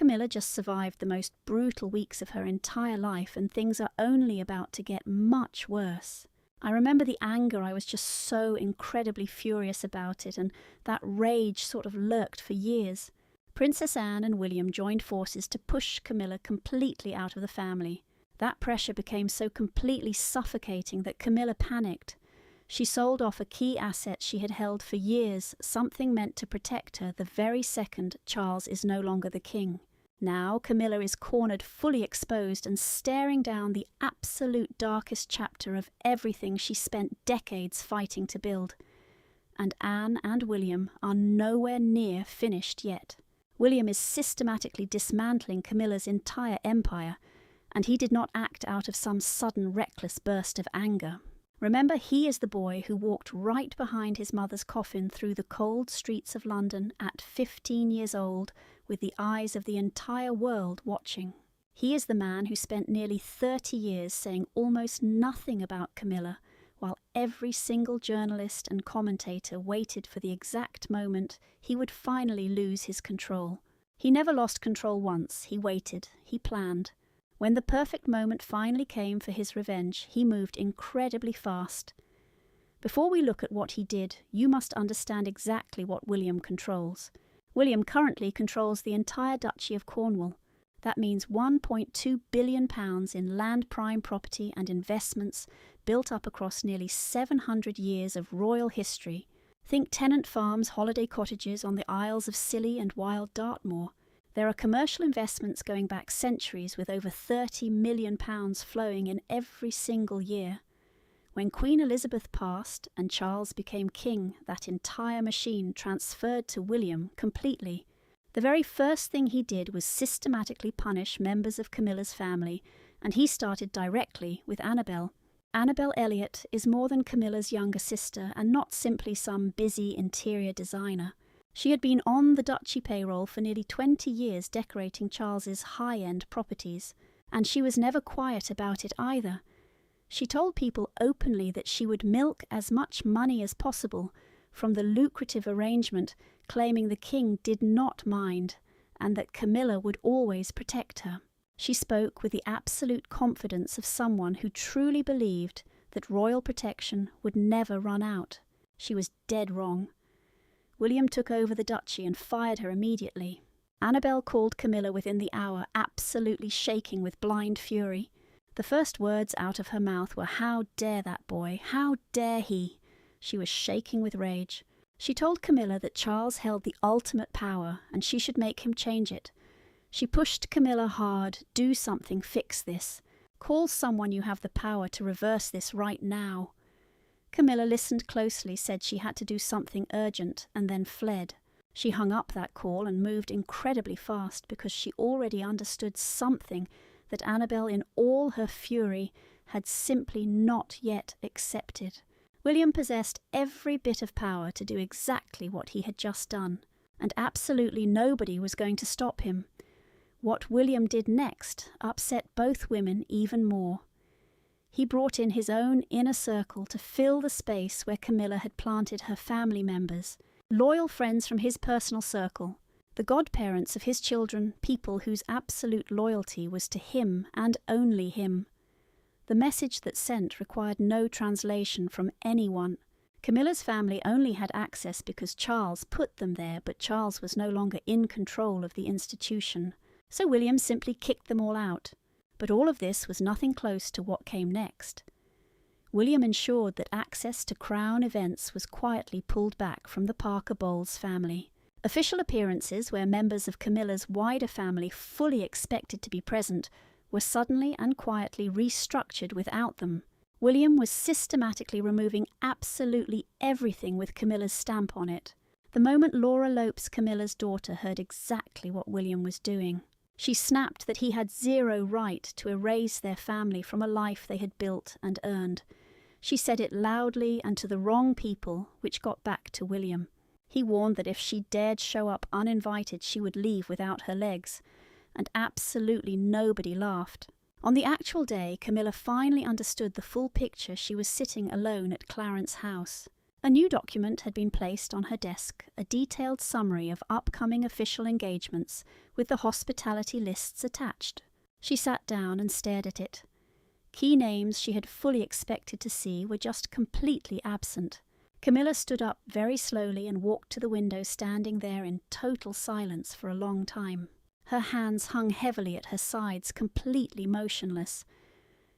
Camilla just survived the most brutal weeks of her entire life, and things are only about to get much worse. I remember the anger. I was just so incredibly furious about it, and that rage sort of lurked for years. Princess Anne and William joined forces to push Camilla completely out of the family. That pressure became so completely suffocating that Camilla panicked. She sold off a key asset she had held for years, something meant to protect her the very second Charles is no longer the king. Now Camilla is cornered, fully exposed, and staring down the absolute darkest chapter of everything she spent decades fighting to build. And Anne and William are nowhere near finished yet. William is systematically dismantling Camilla's entire empire, and he did not act out of some sudden reckless burst of anger. Remember, he is the boy who walked right behind his mother's coffin through the cold streets of London at 15 years old, with the eyes of the entire world watching. He is the man who spent nearly 30 years saying almost nothing about Camilla, while every single journalist and commentator waited for the exact moment he would finally lose his control. He never lost control once. He waited. He planned. When the perfect moment finally came for his revenge, he moved incredibly fast. Before we look at what he did, you must understand exactly what William controls. William currently controls the entire Duchy of Cornwall. That means £1.2 billion in land prime property and investments built up across nearly 700 years of royal history. Think tenant farms, holiday cottages on the Isles of Scilly and wild Dartmoor. There are commercial investments going back centuries with over £30 million flowing in every single year. When Queen Elizabeth passed and Charles became king, that entire machine transferred to William completely. The very first thing he did was systematically punish members of Camilla's family, and he started directly with Annabel. Annabel Elliot is more than Camilla's younger sister and not simply some busy interior designer. She had been on the duchy payroll for nearly 20 years decorating Charles's high-end properties, and she was never quiet about it either. She told people openly that she would milk as much money as possible from the lucrative arrangement, claiming the king did not mind, and that Camilla would always protect her. She spoke with the absolute confidence of someone who truly believed that royal protection would never run out. She was dead wrong. William took over the duchy and fired her immediately. Annabel called Camilla within the hour, absolutely shaking with blind fury. The first words out of her mouth were, "How dare that boy? How dare he?" She was shaking with rage. She told Camilla that Charles held the ultimate power and she should make him change it. She pushed Camilla hard. "Do something, fix this. Call someone you have the power to reverse this right now." Camilla listened closely, said she had to do something urgent, and then fled. She hung up that call and moved incredibly fast because she already understood something that Annabel, in all her fury, had simply not yet accepted. William possessed every bit of power to do exactly what he had just done, and absolutely nobody was going to stop him. What William did next upset both women even more. He brought in his own inner circle to fill the space where Camilla had planted her family members, loyal friends from his personal circle, the godparents of his children, people whose absolute loyalty was to him and only him. The message that sent required no translation from anyone. Camilla's family only had access because Charles put them there, but Charles was no longer in control of the institution. So William simply kicked them all out. But all of this was nothing close to what came next. William ensured that access to Crown events was quietly pulled back from the Parker Bowles family. Official appearances where members of Camilla's wider family fully expected to be present were suddenly and quietly restructured without them. William was systematically removing absolutely everything with Camilla's stamp on it. The moment Laura Lopes, Camilla's daughter, heard exactly what William was doing, she snapped that he had zero right to erase their family from a life they had built and earned. She said it loudly and to the wrong people, which got back to William. He warned that if she dared show up uninvited, she would leave without her legs, and absolutely nobody laughed. On the actual day, Camilla finally understood the full picture. She was sitting alone at Clarence House. A new document had been placed on her desk, a detailed summary of upcoming official engagements with the hospitality lists attached. She sat down and stared at it. Key names she had fully expected to see were just completely absent. Camilla stood up very slowly and walked to the window, standing there in total silence for a long time. Her hands hung heavily at her sides, completely motionless.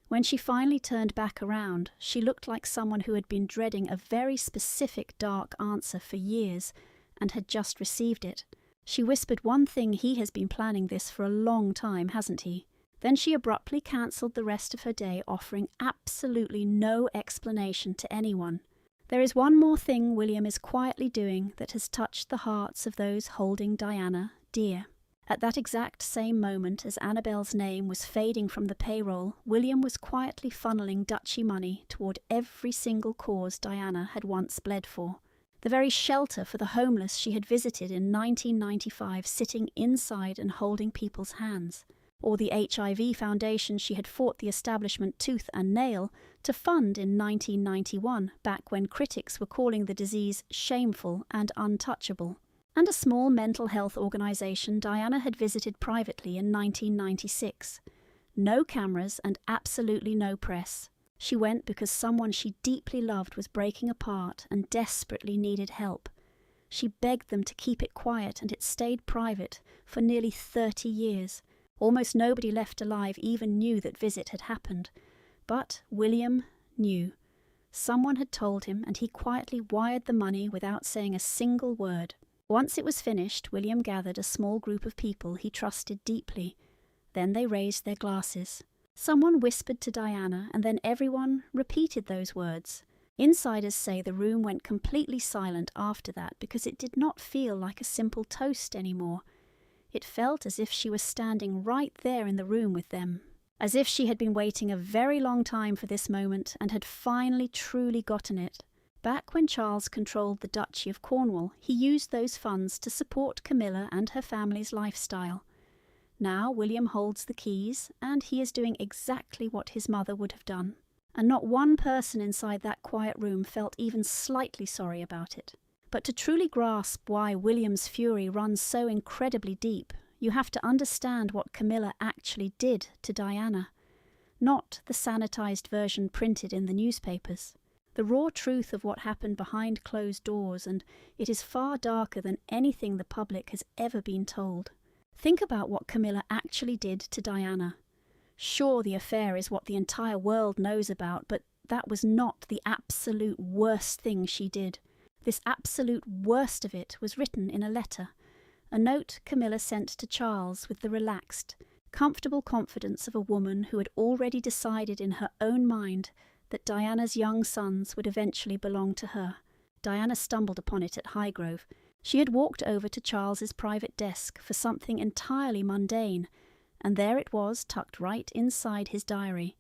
When she finally turned back around, she looked like someone who had been dreading a very specific dark answer for years and had just received it. She whispered, "One thing, he has been planning this for a long time, hasn't he?" Then she abruptly cancelled the rest of her day, offering absolutely no explanation to anyone. There is one more thing William is quietly doing that has touched the hearts of those holding Diana dear. At that exact same moment as Annabelle's name was fading from the payroll, William was quietly funneling duchy money toward every single cause Diana had once bled for. The very shelter for the homeless she had visited in 1995, sitting inside and holding people's hands. Or the HIV foundation she had fought the establishment tooth and nail to fund in 1991, back when critics were calling the disease shameful and untouchable. And a small mental health organisation Diana had visited privately in 1996. No cameras and absolutely no press. She went because someone she deeply loved was breaking apart and desperately needed help. She begged them to keep it quiet, and it stayed private for nearly 30 years. Almost nobody left alive even knew that visit had happened. But William knew. Someone had told him, and he quietly wired the money without saying a single word. Once it was finished, William gathered a small group of people he trusted deeply. Then they raised their glasses. Someone whispered to Diana, and then everyone repeated those words. Insiders say the room went completely silent after that because it did not feel like a simple toast anymore. It felt as if she was standing right there in the room with them, as if she had been waiting a very long time for this moment and had finally truly gotten it. Back when Charles controlled the Duchy of Cornwall, he used those funds to support Camilla and her family's lifestyle. Now William holds the keys, and he is doing exactly what his mother would have done. And not one person inside that quiet room felt even slightly sorry about it. But to truly grasp why William's fury runs so incredibly deep, you have to understand what Camilla actually did to Diana. Not the sanitized version printed in the newspapers. The raw truth of what happened behind closed doors, and it is far darker than anything the public has ever been told. Think about what Camilla actually did to Diana. Sure, the affair is what the entire world knows about, but that was not the absolute worst thing she did. This absolute worst of it was written in a letter, a note Camilla sent to Charles with the relaxed, comfortable confidence of a woman who had already decided in her own mind that Diana's young sons would eventually belong to her. Diana stumbled upon it at Highgrove. She had walked over to Charles's private desk for something entirely mundane, and there it was, tucked right inside his diary.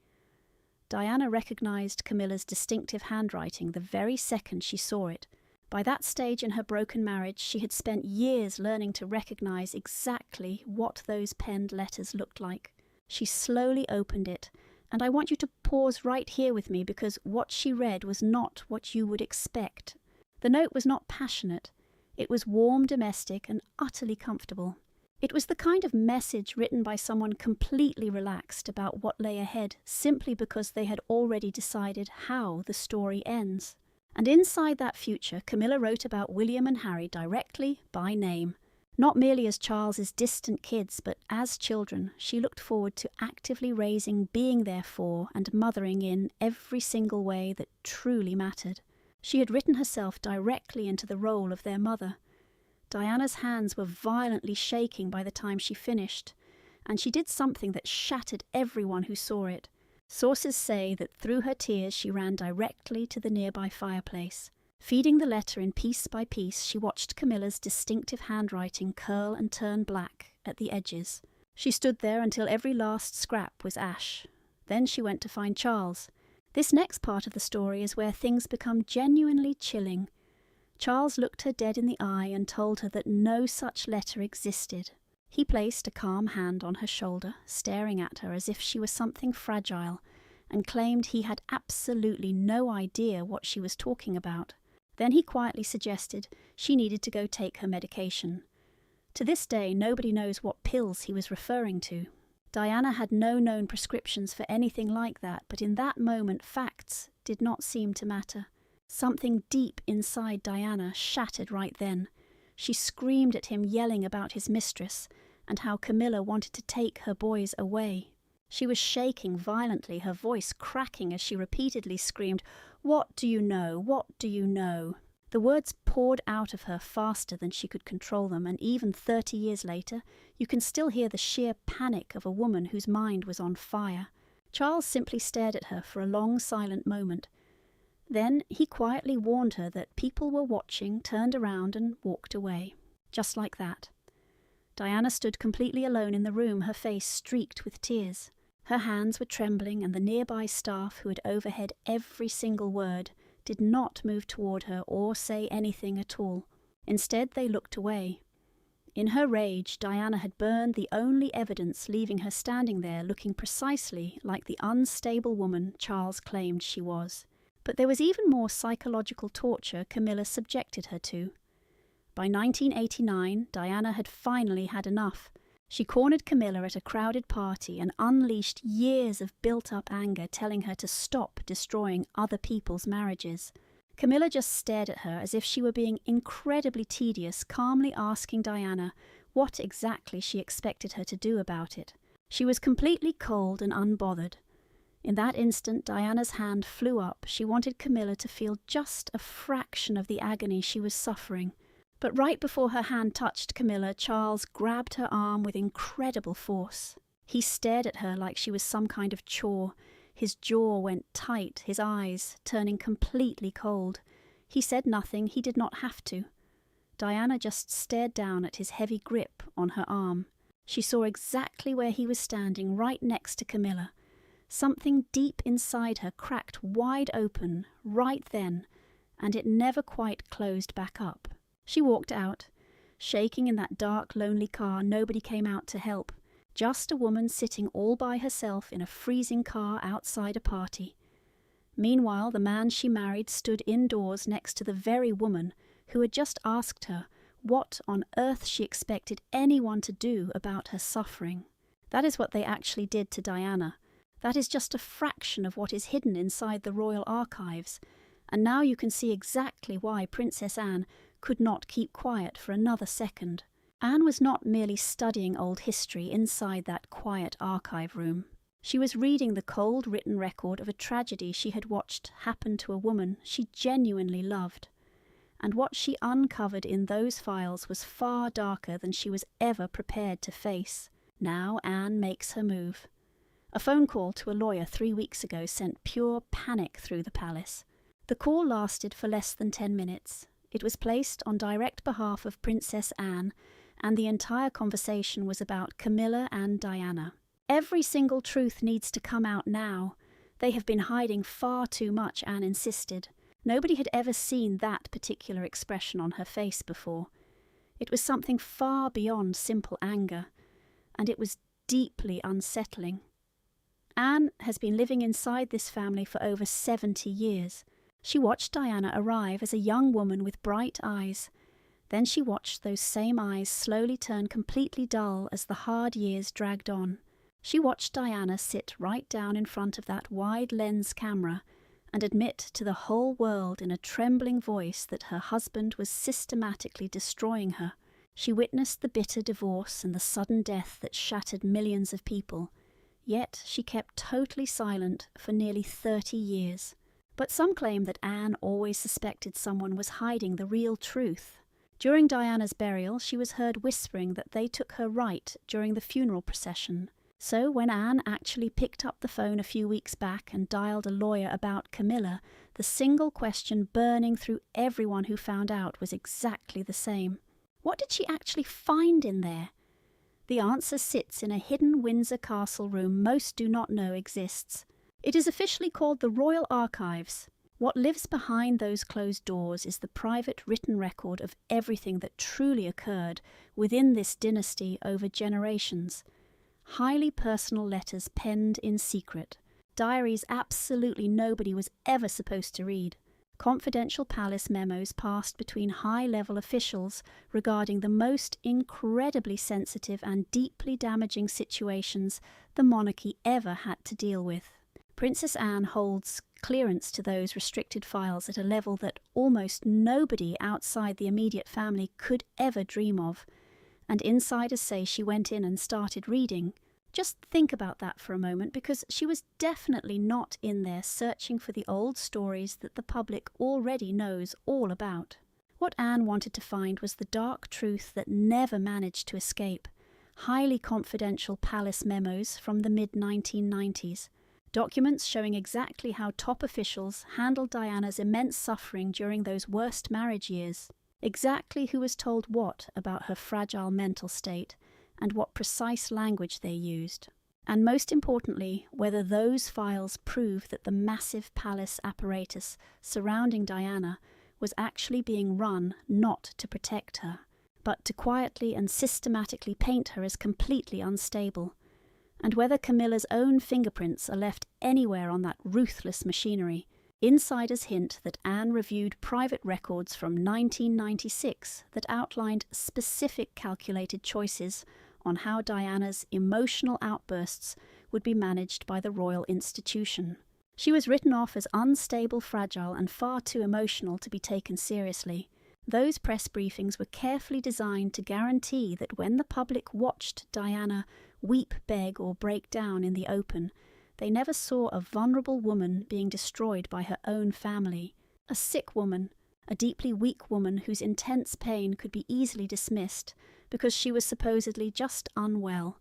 Diana recognized Camilla's distinctive handwriting the very second she saw it. By that stage in her broken marriage, she had spent years learning to recognize exactly what those penned letters looked like. She slowly opened it, and I want you to pause right here with me because what she read was not what you would expect. The note was not passionate. It was warm, domestic, and utterly comfortable. It was the kind of message written by someone completely relaxed about what lay ahead, simply because they had already decided how the story ends. And inside that future, Camilla wrote about William and Harry directly, by name. Not merely as Charles's distant kids, but as children, she looked forward to actively raising, being there for, and mothering in every single way that truly mattered. She had written herself directly into the role of their mother. Diana's hands were violently shaking by the time she finished, and she did something that shattered everyone who saw it. Sources say that through her tears she ran directly to the nearby fireplace. Feeding the letter in piece by piece, she watched Camilla's distinctive handwriting curl and turn black at the edges. She stood there until every last scrap was ash. Then she went to find Charles. This next part of the story is where things become genuinely chilling. Charles looked her dead in the eye and told her that no such letter existed. He placed a calm hand on her shoulder, staring at her as if she was something fragile, and claimed he had absolutely no idea what she was talking about. Then he quietly suggested she needed to go take her medication. To this day, nobody knows what pills he was referring to. Diana had no known prescriptions for anything like that, but in that moment facts did not seem to matter. Something deep inside Diana shattered right then. She screamed at him, yelling about his mistress and how Camilla wanted to take her boys away. She was shaking violently, her voice cracking as she repeatedly screamed, "What do you know? What do you know?" The words poured out of her faster than she could control them, and even 30 years later, you can still hear the sheer panic of a woman whose mind was on fire. Charles simply stared at her for a long, silent moment. Then he quietly warned her that people were watching, turned around and walked away. Just like that. Diana stood completely alone in the room, her face streaked with tears. Her hands were trembling, and the nearby staff, who had overheard every single word, did not move toward her or say anything at all. Instead, they looked away. In her rage, Diana had burned the only evidence, leaving her standing there looking precisely like the unstable woman Charles claimed she was. But there was even more psychological torture Camilla subjected her to. By 1989, Diana had finally had enough. She cornered Camilla at a crowded party and unleashed years of built-up anger, telling her to stop destroying other people's marriages. Camilla just stared at her as if she were being incredibly tedious, calmly asking Diana what exactly she expected her to do about it. She was completely cold and unbothered. In that instant, Diana's hand flew up. She wanted Camilla to feel just a fraction of the agony she was suffering. But right before her hand touched Camilla, Charles grabbed her arm with incredible force. He stared at her like she was some kind of chore. His jaw went tight, his eyes turning completely cold. He said nothing, he did not have to. Diana just stared down at his heavy grip on her arm. She saw exactly where he was standing, right next to Camilla. Something deep inside her cracked wide open right then, and it never quite closed back up. She walked out. Shaking in that dark, lonely car, nobody came out to help. Just a woman sitting all by herself in a freezing car outside a party. Meanwhile, the man she married stood indoors next to the very woman who had just asked her what on earth she expected anyone to do about her suffering. That is what they actually did to Diana. That is just a fraction of what is hidden inside the royal archives. And now you can see exactly why Princess Anne could not keep quiet for another second. Anne was not merely studying old history inside that quiet archive room. She was reading the cold written record of a tragedy she had watched happen to a woman she genuinely loved. And what she uncovered in those files was far darker than she was ever prepared to face. Now Anne makes her move. A phone call to a lawyer 3 weeks ago sent pure panic through the palace. The call lasted for less than 10 minutes. It was placed on direct behalf of Princess Anne, and the entire conversation was about Camilla and Diana. Every single truth needs to come out now. They have been hiding far too much, Anne insisted. Nobody had ever seen that particular expression on her face before. It was something far beyond simple anger, and it was deeply unsettling. Anne has been living inside this family for over 70 years. She watched Diana arrive as a young woman with bright eyes. Then she watched those same eyes slowly turn completely dull as the hard years dragged on. She watched Diana sit right down in front of that wide lens camera and admit to the whole world in a trembling voice that her husband was systematically destroying her. She witnessed the bitter divorce and the sudden death that shattered millions of people. Yet she kept totally silent for nearly 30 years. But some claim that Anne always suspected someone was hiding the real truth. During Diana's burial, she was heard whispering that they took her right during the funeral procession. So when Anne actually picked up the phone a few weeks back and dialed a lawyer about Camilla, the single question burning through everyone who found out was exactly the same. What did she actually find in there? The answer sits in a hidden Windsor Castle room most do not know exists. It is officially called the Royal Archives. What lives behind those closed doors is the private written record of everything that truly occurred within this dynasty over generations. Highly personal letters penned in secret. Diaries absolutely nobody was ever supposed to read. confidential palace memos passed between high-level officials regarding the most incredibly sensitive and deeply damaging situations the monarchy ever had to deal with. Princess Anne holds clearance to those restricted files at a level that almost nobody outside the immediate family could ever dream of, and insiders say she went in and started reading. Just think about that for a moment, because she was definitely not in there searching for the old stories that the public already knows all about. What Anne wanted to find was the dark truth that never managed to escape: highly confidential palace memos from the mid-1990s, documents showing exactly how top officials handled Diana's immense suffering during those worst marriage years, exactly who was told what about her fragile mental state, and what precise language they used, and most importantly, whether those files prove that the massive palace apparatus surrounding Diana was actually being run not to protect her, but to quietly and systematically paint her as completely unstable, and whether Camilla's own fingerprints are left anywhere on that ruthless machinery. Insiders hint that Anne reviewed private records from 1996 that outlined specific calculated choices on how Diana's emotional outbursts would be managed by the royal institution. She was written off as unstable, fragile, and far too emotional to be taken seriously. Those press briefings were carefully designed to guarantee that when the public watched Diana weep, beg, or break down in the open, they never saw a vulnerable woman being destroyed by her own family, a sick woman, a deeply weak woman whose intense pain could be easily dismissed because she was supposedly just unwell.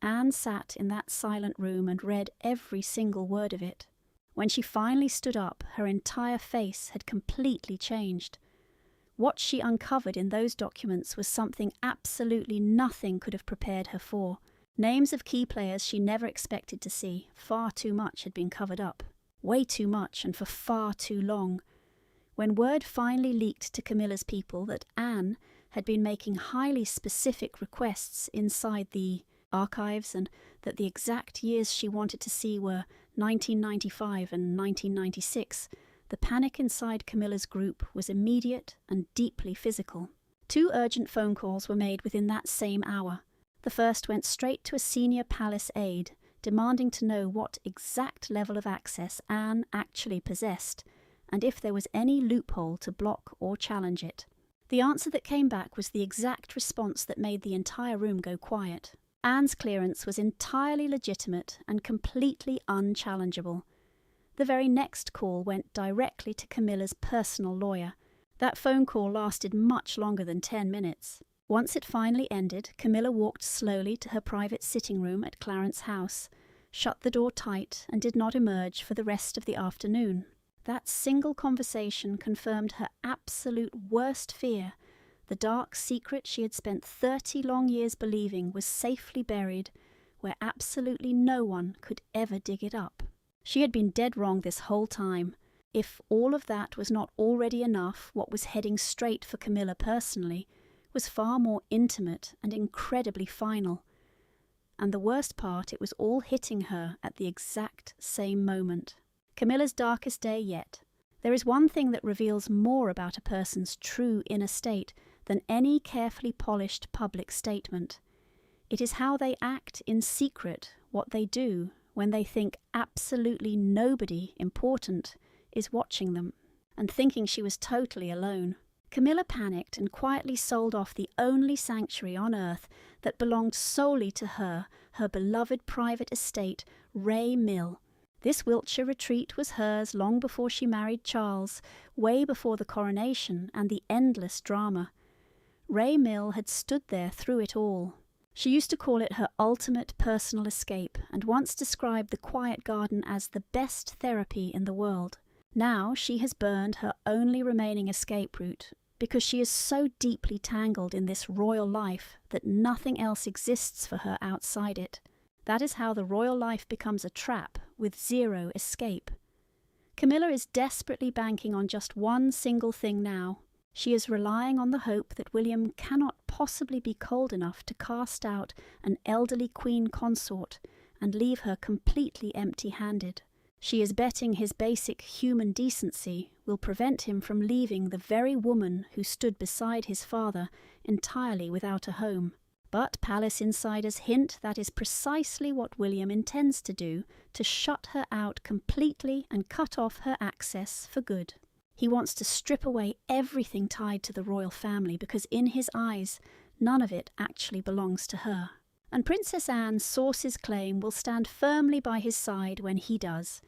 Anne sat in that silent room and read every single word of it. When she finally stood up, her entire face had completely changed. What she uncovered in those documents was something absolutely nothing could have prepared her for. Names of key players she never expected to see. Far too much had been covered up. Way too much, and for far too long. When word finally leaked to Camilla's people that Anne had been making highly specific requests inside the archives, and that the exact years she wanted to see were 1995 and 1996, the panic inside Camilla's group was immediate and deeply physical. 2 urgent phone calls were made within that same hour. The first went straight to a senior palace aide, demanding to know what exact level of access Anne actually possessed, and if there was any loophole to block or challenge it. The answer that came back was the exact response that made the entire room go quiet. Anne's clearance was entirely legitimate and completely unchallengeable. The very next call went directly to Camilla's personal lawyer. That phone call lasted much longer than 10 minutes. Once it finally ended, Camilla walked slowly to her private sitting room at Clarence House, shut the door tight, and did not emerge for the rest of the afternoon. That single conversation confirmed her absolute worst fear. The dark secret she had spent 30 long years believing was safely buried, where absolutely no one could ever dig it up. She had been dead wrong this whole time. If all of that was not already enough, what was heading straight for Camilla personally was far more intimate and incredibly final. And the worst part, it was all hitting her at the exact same moment. Camilla's darkest day yet. There is one thing that reveals more about a person's true inner state than any carefully polished public statement. It is how they act in secret, what they do when they think absolutely nobody important is watching them, and thinking she was totally alone. Camilla panicked and quietly sold off the only sanctuary on earth that belonged solely to her, her beloved private estate, Ray Mill. This Wiltshire retreat was hers long before she married Charles, way before the coronation and the endless drama. Ray Mill had stood there through it all. She used to call it her ultimate personal escape, and once described the quiet garden as the best therapy in the world. Now she has burned her only remaining escape route, because she is so deeply tangled in this royal life that nothing else exists for her outside it. That is how the royal life becomes a trap with zero escape. Camilla is desperately banking on just one single thing now. She is relying on the hope that William cannot possibly be cold enough to cast out an elderly queen consort and leave her completely empty-handed. She is betting his basic human decency will prevent him from leaving the very woman who stood beside his father entirely without a home. But palace insiders hint that is precisely what William intends to do, to shut her out completely and cut off her access for good. He wants to strip away everything tied to the royal family because in his eyes, none of it actually belongs to her. And Princess Anne's sources claim will stand firmly by his side when he does.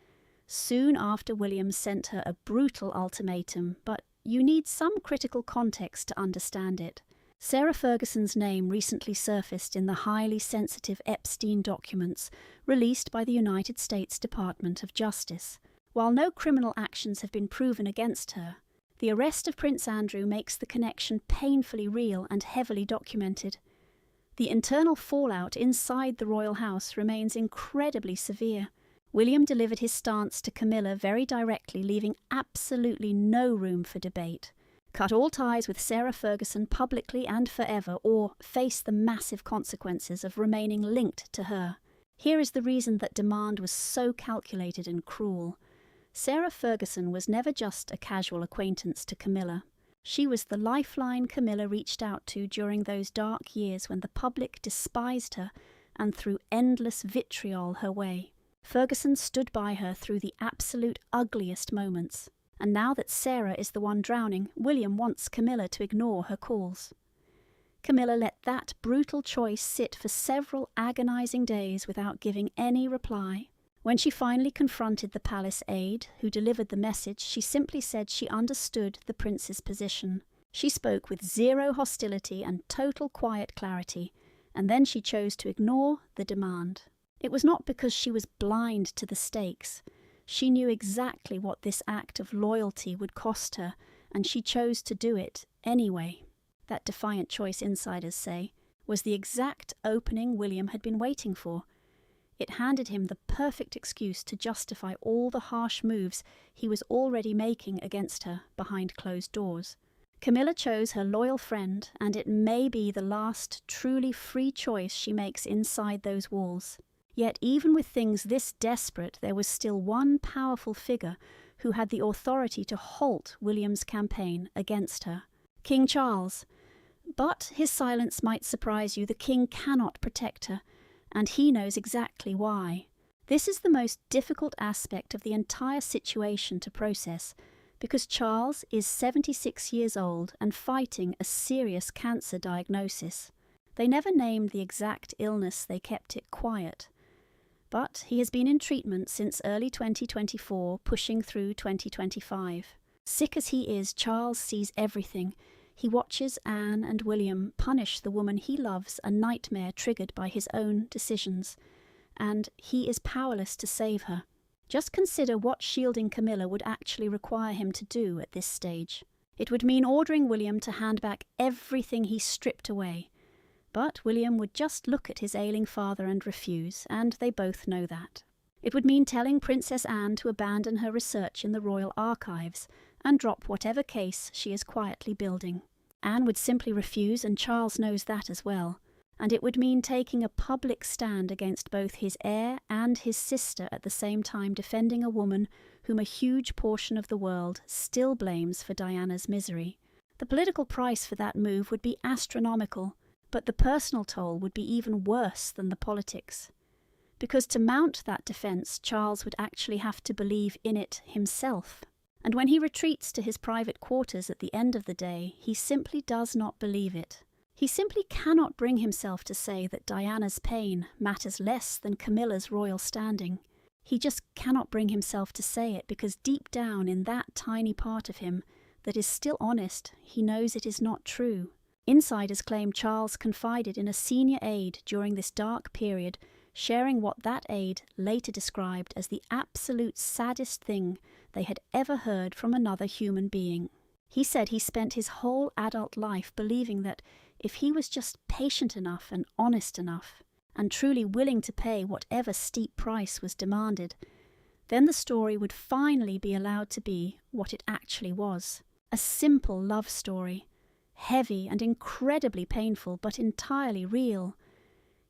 Soon after William sent her a brutal ultimatum, but you need some critical context to understand it. Sarah Ferguson's name recently surfaced in the highly sensitive Epstein documents released by the United States Department of Justice. While no criminal actions have been proven against her, the arrest of Prince Andrew makes the connection painfully real and heavily documented. The internal fallout inside the royal house remains incredibly severe. William delivered his stance to Camilla very directly, leaving absolutely no room for debate. Cut all ties with Sarah Ferguson publicly and forever, or face the massive consequences of remaining linked to her. Here is the reason that demand was so calculated and cruel. Sarah Ferguson was never just a casual acquaintance to Camilla. She was the lifeline Camilla reached out to during those dark years when the public despised her and threw endless vitriol her way. Ferguson stood by her through the absolute ugliest moments. And now that Sarah is the one drowning, William wants Camilla to ignore her calls. Camilla let that brutal choice sit for several agonizing days without giving any reply. When she finally confronted the palace aide who delivered the message, she simply said she understood the prince's position. She spoke with zero hostility and total quiet clarity, and then she chose to ignore the demand. It was not because she was blind to the stakes. She knew exactly what this act of loyalty would cost her, and she chose to do it anyway. That defiant choice, insiders say, was the exact opening William had been waiting for. It handed him the perfect excuse to justify all the harsh moves he was already making against her behind closed doors. Camilla chose her loyal friend, and it may be the last truly free choice she makes inside those walls. Yet even with things this desperate, there was still one powerful figure who had the authority to halt William's campaign against her: King Charles. But his silence might surprise you. The king cannot protect her, and he knows exactly why. This is the most difficult aspect of the entire situation to process, because Charles is 76 years old and fighting a serious cancer diagnosis. They never named the exact illness, they kept it quiet. But he has been in treatment since early 2024, pushing through 2025. Sick as he is, Charles sees everything. He watches Anne and William punish the woman he loves, a nightmare triggered by his own decisions, and he is powerless to save her. Just consider what shielding Camilla would actually require him to do at this stage. It would mean ordering William to hand back everything he stripped away. But William would just look at his ailing father and refuse, and they both know that. It would mean telling Princess Anne to abandon her research in the royal archives and drop whatever case she is quietly building. Anne would simply refuse, and Charles knows that as well. And it would mean taking a public stand against both his heir and his sister, at the same time defending a woman whom a huge portion of the world still blames for Diana's misery. The political price for that move would be astronomical, but the personal toll would be even worse than the politics. Because to mount that defence, Charles would actually have to believe in it himself. And when he retreats to his private quarters at the end of the day, he simply does not believe it. He simply cannot bring himself to say that Diana's pain matters less than Camilla's royal standing. He just cannot bring himself to say it because deep down in that tiny part of him that is still honest, he knows it is not true. Insiders claim Charles confided in a senior aide during this dark period, sharing what that aide later described as the absolute saddest thing they had ever heard from another human being. He said he spent his whole adult life believing that if he was just patient enough and honest enough, and truly willing to pay whatever steep price was demanded, then the story would finally be allowed to be what it actually was: a simple love story, heavy and incredibly painful, but entirely real.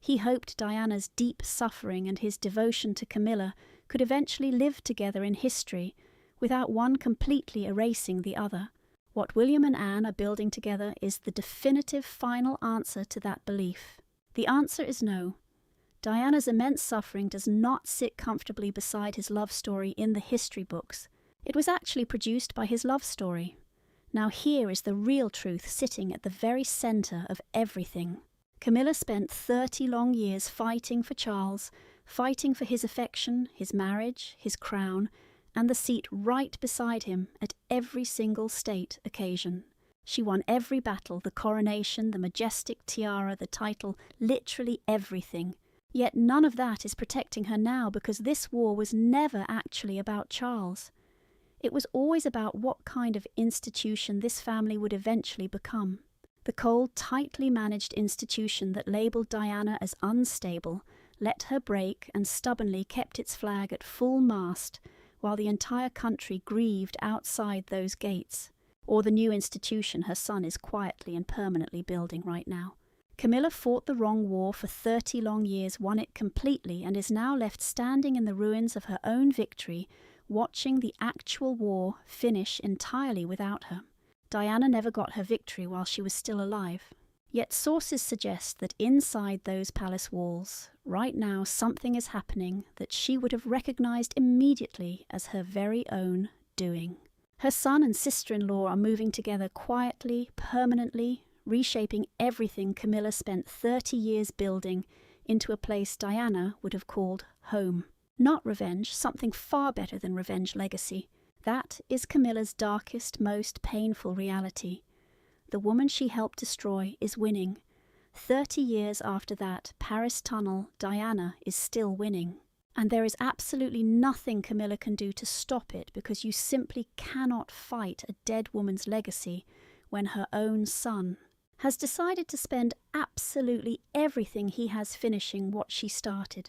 He hoped Diana's deep suffering and his devotion to Camilla could eventually live together in history, without one completely erasing the other. What William and Anne are building together is the definitive final answer to that belief. The answer is no. Diana's immense suffering does not sit comfortably beside his love story in the history books. It was actually produced by his love story. Now here is the real truth sitting at the very centre of everything. Camilla spent 30 long years fighting for Charles, fighting for his affection, his marriage, his crown, and the seat right beside him at every single state occasion. She won every battle, the coronation, the majestic tiara, the title, literally everything. Yet none of that is protecting her now, because this war was never actually about Charles. It was always about what kind of institution this family would eventually become. The cold, tightly managed institution that labelled Diana as unstable, let her break, and stubbornly kept its flag at full mast, while the entire country grieved outside those gates, or the new institution her son is quietly and permanently building right now. Camilla fought the wrong war for 30 long years, won it completely, and is now left standing in the ruins of her own victory, watching the actual war finish entirely without her. Diana never got her victory while she was still alive. Yet sources suggest that inside those palace walls, right now something is happening that she would have recognized immediately as her very own doing. Her son and sister-in-law are moving together quietly, permanently, reshaping everything Camilla spent 30 years building into a place Diana would have called home. Not revenge, something far better than revenge legacy. That is Camilla's darkest, most painful reality. The woman she helped destroy is winning. 30 years after that Paris tunnel, Diana is still winning. And there is absolutely nothing Camilla can do to stop it, because you simply cannot fight a dead woman's legacy when her own son has decided to spend absolutely everything he has finishing what she started.